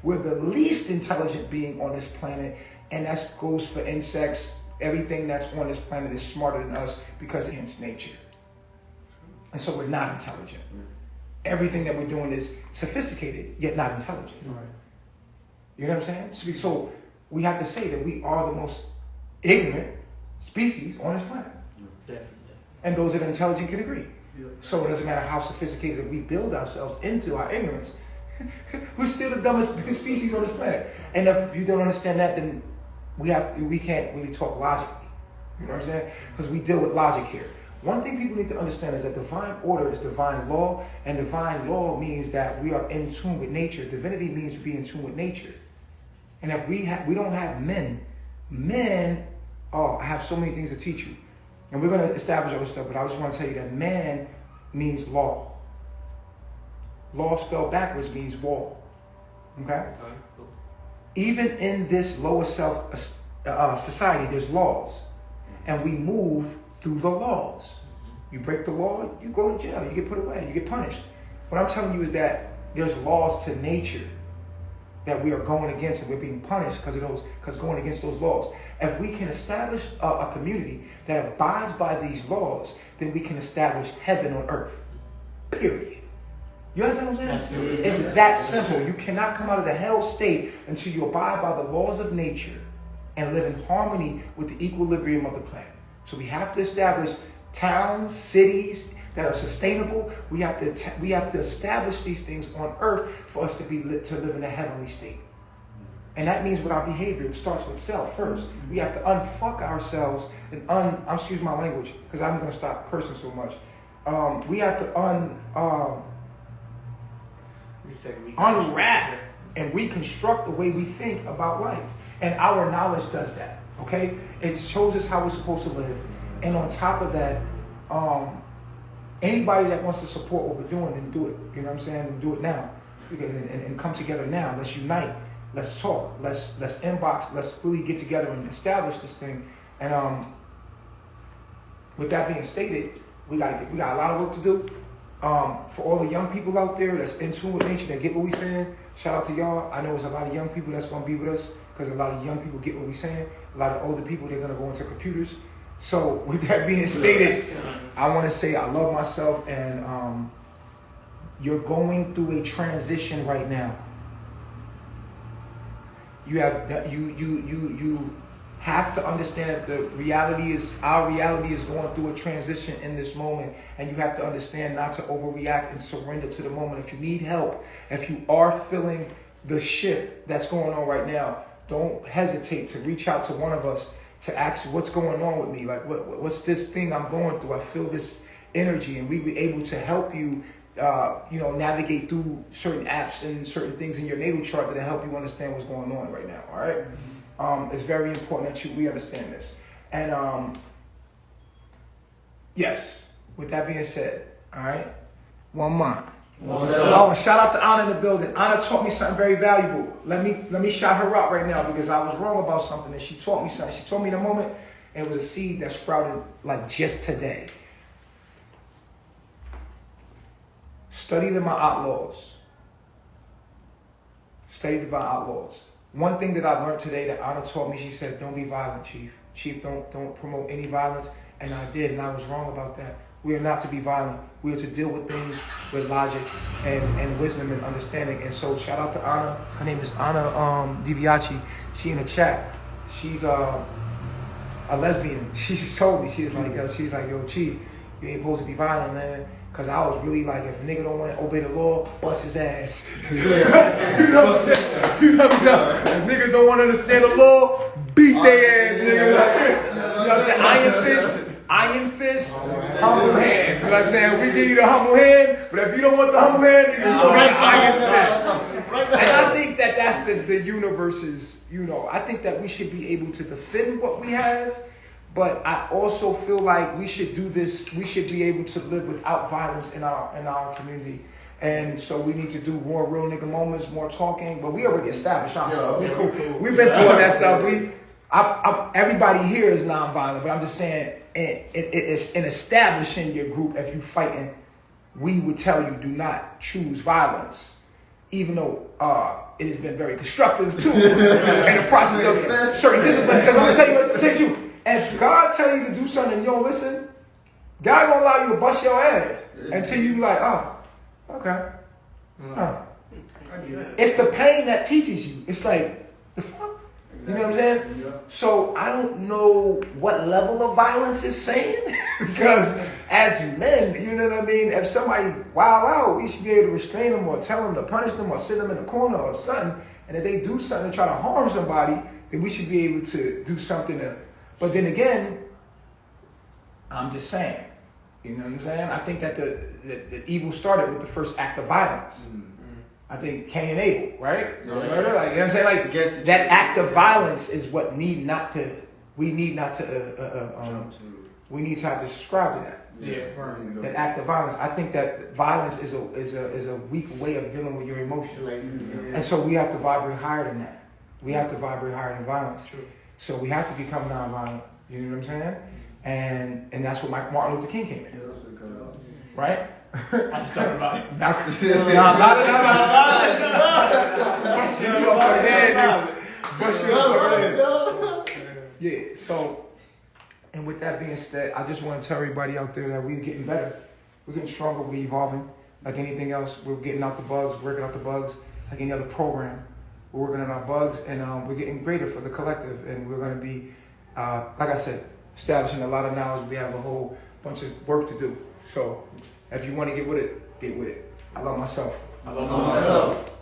We're the least intelligent being on this planet, and that goes for insects. Everything that's on this planet is smarter than us because it's nature. And so we're not intelligent. Everything that we're doing is sophisticated, yet not intelligent. Right. You know what I'm saying? So we have to say that we are the most ignorant species on this planet. Definitely. And those that are intelligent can agree. Yeah. So it doesn't matter how sophisticated we build ourselves into our ignorance. We're still the dumbest species on this planet. And if you don't understand that, then we can't really talk logically. You know what I'm saying? Because we deal with logic here. One thing people need to understand is that divine order is divine law, and divine law means that we are in tune with nature. Divinity means to be in tune with nature. And if we don't have men, I have so many things to teach you. And we're going to establish other stuff, but I just want to tell you that man means law. Law spelled backwards means wall. Okay? Cool. Even in this lower self society, there's laws. And we move through the laws. You break the law, you go to jail, you get put away, you get punished. What I'm telling you is that there's laws to nature that we are going against, and we're being punished because going against those laws. If we can establish a community that abides by these laws, then we can establish heaven on earth. Period. You understand what I'm saying? Absolutely. It's that simple. You cannot come out of the hell state until you abide by the laws of nature and live in harmony with the equilibrium of the planet. So we have to establish towns, cities that are sustainable. We have to establish these things on earth for us to live in a heavenly state. And that means with our behavior, it starts with self first. We have to unfuck ourselves and excuse my language, because I'm going to stop cursing so much. We have to unwrap and reconstruct the way we think about life. And our knowledge does that, okay? It shows us how we're supposed to live. And on top of that, anybody that wants to support what we're doing, then do it. You know what I'm saying? And do it now. And come together now. Let's unite. Let's talk. Let's inbox. Let's really get together and establish this thing. And with that being stated, we got a lot of work to do. For all the young people out there that's in tune with nature, that get what we're saying, shout out to y'all. I know there's a lot of young people that's going to be with us because a lot of young people get what we're saying. A lot of older people, they're going to go into computers. So with that being stated, I want to say I love myself, and you're going through a transition right now. You have to understand that our reality is going through a transition in this moment, and you have to understand not to overreact and surrender to the moment. If you need help, if you are feeling the shift that's going on right now, don't hesitate to reach out to one of us to ask what's going on with me. Like, what's this thing I'm going through? I feel this energy, and we be able to help you, navigate through certain apps and certain things in your natal chart that'll help you understand what's going on right now. All right. It's very important that we understand this. And yes, with that being said, all right, one mind. Oh, and shout out to Anna in the building. Anna taught me something very valuable. Let me shout her out right now, because I was wrong about something and she taught me something. She told me in a moment, and it was a seed that sprouted like just today. Study the Ma'at laws. Study divine outlaws. One thing that I learned today that Anna taught me, she said, don't be violent, Chief. Chief, don't promote any violence. And I did, and I was wrong about that. We are not to be violent. We are to deal with things with logic and wisdom and understanding. And so shout out to Anna. Her name is Anna Diviaci. She in the chat. She's a lesbian. She just told me, she's like, yo, Chief, you ain't supposed to be violent, man. Because I was really like, if a nigga don't want to obey the law, bust his ass. You know what I'm saying? You know, if niggas don't want to understand the law, beat their ass, nigga. Like, you know what I'm saying? Iron fist, humble hand. You know what I'm saying? We give you the humble hand, but if you don't want the humble hand, nigga, you go get iron fist. And I think that that's the universe's, I think that we should be able to defend what we have. But I also feel like we should do this. We should be able to live without violence in our community. And so we need to do more real nigga moments, more talking. But we already established ourselves. Yeah, cool. Cool. We've been through all that stuff. Everybody here is nonviolent, but I'm just saying, it's in establishing your group. If you fighting, we would tell you do not choose violence. even though it has been very constructive too in the process of certain discipline. Because I'm gonna tell you, if God tell you to do something and you don't listen, God gonna allow you to bust your ass until you be like, oh, okay. Oh. It's the pain that teaches you. It's like, the fuck? You know what I'm saying? Yeah. So I don't know what level of violence is saying. Because as men, you know what I mean? If somebody wild out, we should be able to restrain them or tell them to punish them or sit them in a corner or something. And if they do something to try to harm somebody, then we should be able to do something to. But then again, I'm just saying. You know what I'm saying? I think that the evil started with the first act of violence. Mm-hmm. I think Cain and Abel, right? Murder, like, you know what I'm saying? Like that act of violence is what we need not to have to subscribe to that. Yeah. Right. That act of violence. I think that violence is a weak way of dealing with your emotions. Mm-hmm. And so we have to vibrate higher than that. We have to vibrate higher than violence. True. So we have to become nonviolent. You know what I'm saying? And that's what Martin Luther King came in. Right? I started right. Yeah, so, and with that being said, I just want to tell everybody out there that we're getting better. We're getting stronger, we're evolving. Like anything else, we're getting out the bugs, working out the bugs, like any other program. We're working on our bugs, and we're getting greater for the collective, and we're going to be, like I said, establishing a lot of knowledge. We have a whole bunch of work to do. So, if you want to get with it, get with it. I love myself. I love myself.